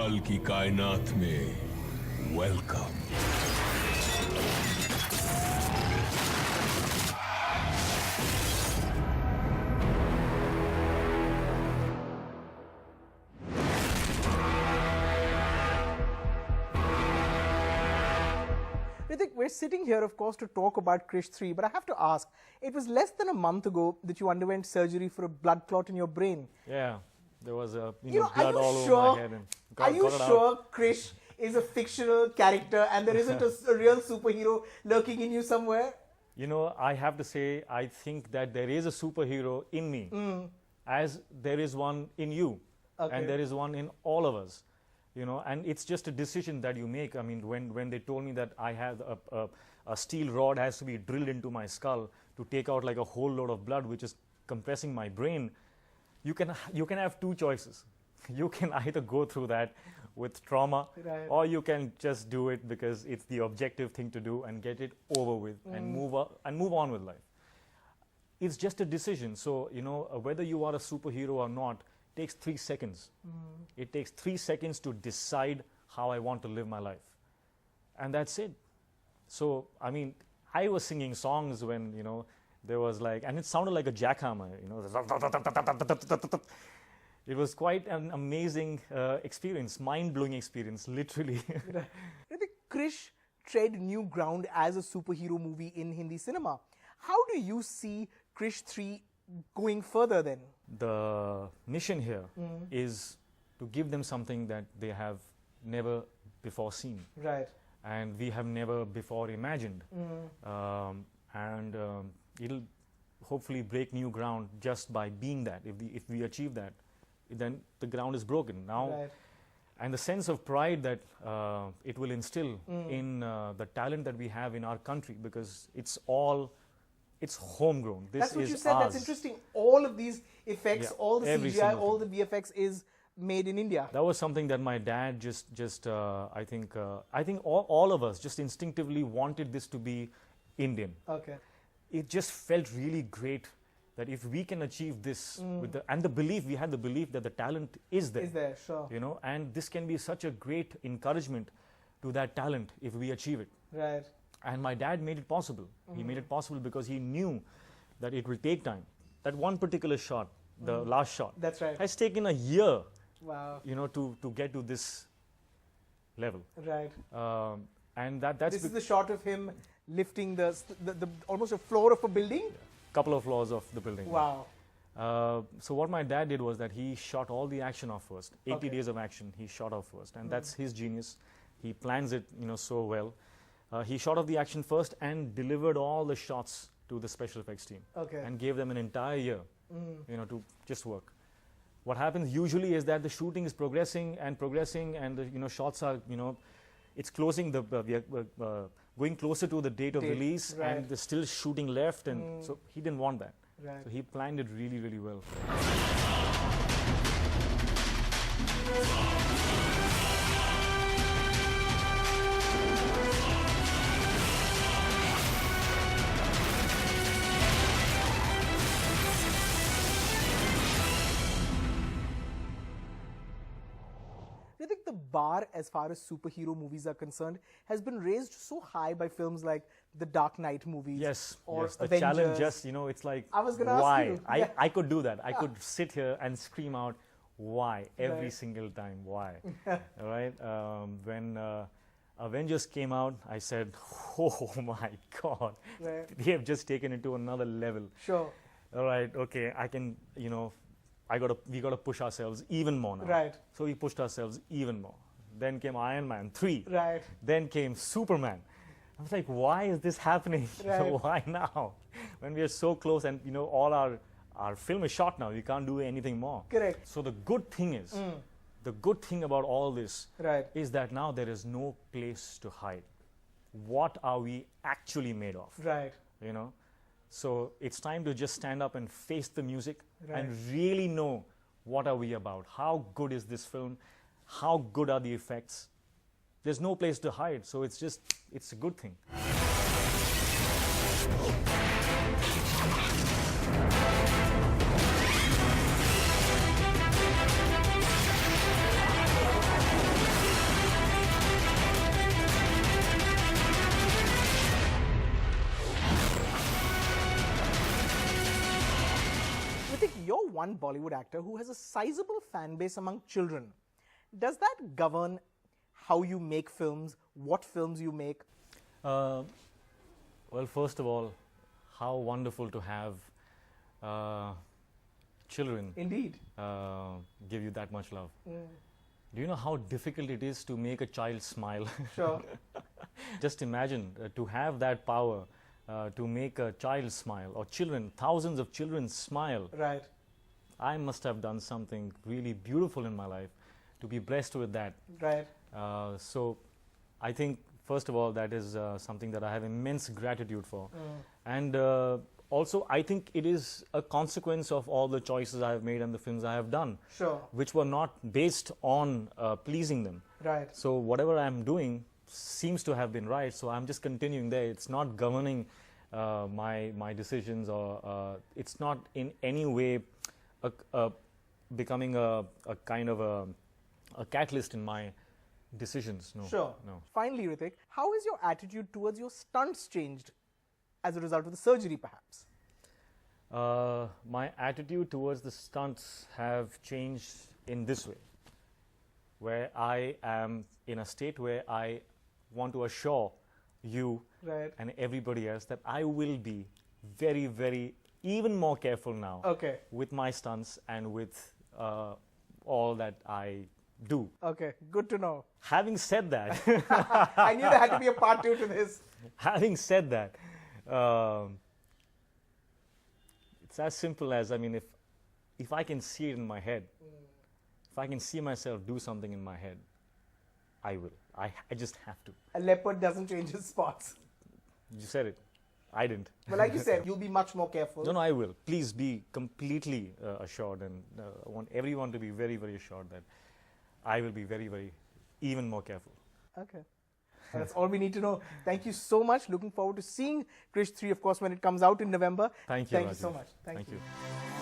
विशाल की कायनात में welcome. Hrithik, we're sitting here, of course, to talk about Krrish 3, but I have to ask, it was less than a month ago that you underwent surgery for a blood clot in your brain. Yeah, there was blood are you all sure, over my head. And are you sure Krrish is a fictional character and there isn't a real superhero lurking in you somewhere? You know, I have to say, I think that there is a superhero in me, as there is one in you, and there is one in all of us. You know, and it's just a decision that you make. I mean, when they told me that I have a steel rod has to be drilled into my skull to take out like a whole load of blood, which is compressing my brain, you can have two choices. You can either go through that with trauma, right, or you can just do it because it's the objective thing to do and get it over with and move on with life. It's just a decision. So, you know, whether you are a superhero or not takes 3 seconds. It takes 3 seconds to decide how I want to live my life. And that's it. So, I mean, I was singing songs when, you know, there was like, and it sounded like a jackhammer, you know. It was quite an amazing experience, mind-blowing experience, literally. I think Krrish tread new ground as a superhero movie in Hindi cinema. How do you see Krrish 3 going further then? The mission here is to give them something that they have never before seen. Right. And we have never before imagined. It'll hopefully break new ground just by being that. If we achieve that, then the ground is broken. Now, right, and the sense of pride that it will instill in the talent that we have in our country, because it's homegrown. This That's what is you said. ours. That's interesting. All of these effects, Yeah, all the every CGI, single all the VFX is made in India. That was something that my dad I think all of us just instinctively wanted this to be Indian. Okay. It just felt really great that if we can achieve this with the belief, we had the belief that the talent is there. Is there, sure. You know, and this can be such a great encouragement to that talent if we achieve it. Right. And my dad made it possible. He made it possible because he knew that it will take time. That one particular shot, the last shot, That's right. has taken a year, Wow. you know, to get to this level. Right. And that's This is the shot of him lifting the almost a floor of a building. couple of floors of the building. Wow. So what my dad did was that he shot all the action off first. 80 Okay. days of action, he shot off first, and that's his genius. He plans it, you know, so well. He shot off the action first and delivered all the shots to the special effects team, Okay. and gave them an entire year, you know, to just work. What happens usually is that the shooting is progressing, and the, you know, shots are, you know, it's closing we are going closer to the date of release, right, and they're still shooting left, and so he didn't want that. Right. So he planned it really, really well. I think the bar, as far as superhero movies are concerned, has been raised so high by films like the Dark Knight movies. Yes, or yes. The Avengers. challenge just, you know, it's like, I was gonna ask why? you. Yeah. I could do that. I could sit here and scream out, why? Every Right. single time, why? All right? When Avengers came out, I said, oh my God. Right. They have just taken it to another level. Sure. All right, okay, I can, you know, we got to push ourselves even more now. Right. So we pushed ourselves even more. Then came Iron Man 3. Right. Then came Superman. I was like, why is this happening? Right. Why now? When we are so close, and, you know, all our film is shot now. We can't do anything more. Correct. So the good thing is, the good thing about all this Right. is that now there is no place to hide. What are we actually made of? Right. You know? So it's time to just stand up and face the music, Right. and really know what are we about. How good is this film? How good are the effects? There's no place to hide, so it's a good thing. Hrithik, you're one Bollywood actor who has a sizable fan base among children. Does that govern how you make films, what films you make? Well, first of all, how wonderful to have children Indeed. give you that much love. Do you know how difficult it is to make a child smile? Sure. Just imagine to have that power to make a child smile, or children, thousands of children smile. Right. I must have done something really beautiful in my life to be blessed with that. Right. So I think, first of all, that is something that I have immense gratitude for. And also, I think it is a consequence of all the choices I have made and the films I have done, Sure. which were not based on pleasing them. Right. So whatever I'm doing seems to have been right, so I'm just continuing there. It's not governing my decisions, or it's not in any way becoming a kind of a catalyst in my decisions. No. Sure. No. Finally, Hrithik, how has your attitude towards your stunts changed as a result of the surgery, perhaps? My attitude towards the stunts have changed in this way, where I am in a state where I want to assure you Right. and everybody else that I will be very, very, even more careful now Okay. with my stunts and with all that I do. Okay. Good to know. Having said that, I knew there had to be a part 2 to this. having said that, it's as simple as, I mean, if I can see it in my head, if I can see myself do something in my head, I will. I just have to. A leopard doesn't change his spots. You said it. I didn't. But like you said, you'll be much more careful. No, I will. Please be completely assured, and I want everyone to be very, very assured that I will be very, very, even more careful. Okay. That's all we need to know. Thank you so much. Looking forward to seeing Krrish 3, of course, when it comes out in November. Thank you, Thank you so Rajeev. much. Thank you. you.